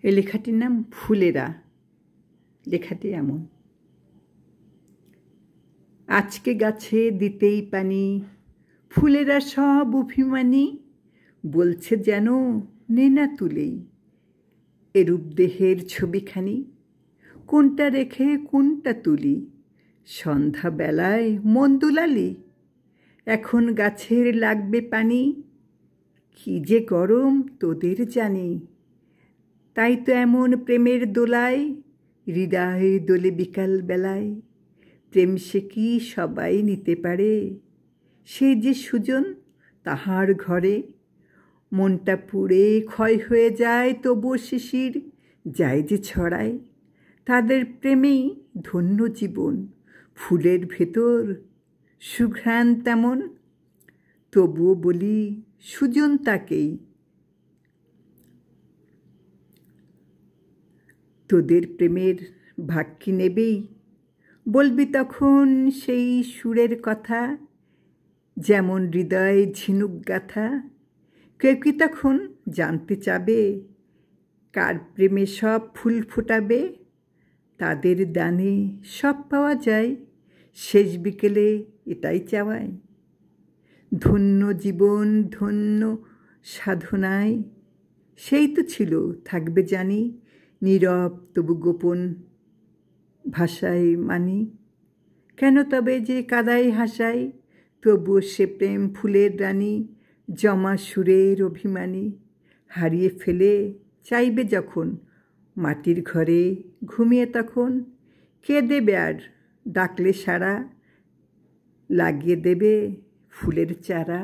এই লেখাটির নাম ফুলেরা। লেখাটি এমন: আজকে গাছে দিতেই পানি, ফুলেরা সব অভিমানী, বলছে যেন নে না তুলেই এরূপ দেহের ছবিখানি, কোনটা রেখে কোনটা তুলি, সন্ধ্যাবেলায় মন দুলালি, এখন গাছের লাগবে পানি, কি যে গরম তোদের জানি, তাই তো এমন প্রেমের দোলায় হৃদয় দোলে বিকাল বেলায়, প্রেম সে কি সবাই নিতে পারে, সে যে সুজন তাহার ঘরে, মনটা পুড়ে ক্ষয় হয়ে যায় তবুও শিশির যায় যে ছড়ায়, তাদের প্রেমেই ধন্য জীবন, ফুলের ভেতর সুঘ্রাণ তেমন, তবুও বলি সুজন তাকেই, তোদের প্রেমের ভাগ কি নেবেই, বলবি তখন সেই সুরের কথা, যেমন হৃদয়ে ঝিনুক গাথা, কেউ কি তখন জানতে চাবে, কার প্রেমে সব ফুল ফোটাবে, তাদের দানে সব পাওয়া যায়, শেষ বিকেলে এটাই চাওয়ায়, ধন্য জীবন ধন্য সাধনায়, সেই তো ছিল থাকবে জানি, নীরব তবু গোপন ভাষায় মানি, কেন তবে যে কাদাই হাসায়, তবুও সে প্রেম ফুলের রানী, জমা সুরের অভিমানী, হারিয়ে ফেলে চাইবে যখন মাটির ঘরে ঘুমিয়ে তখন, কে দেবে আর ডাকলে সাড়া, লাগিয়ে দেবে ফুলের চারা।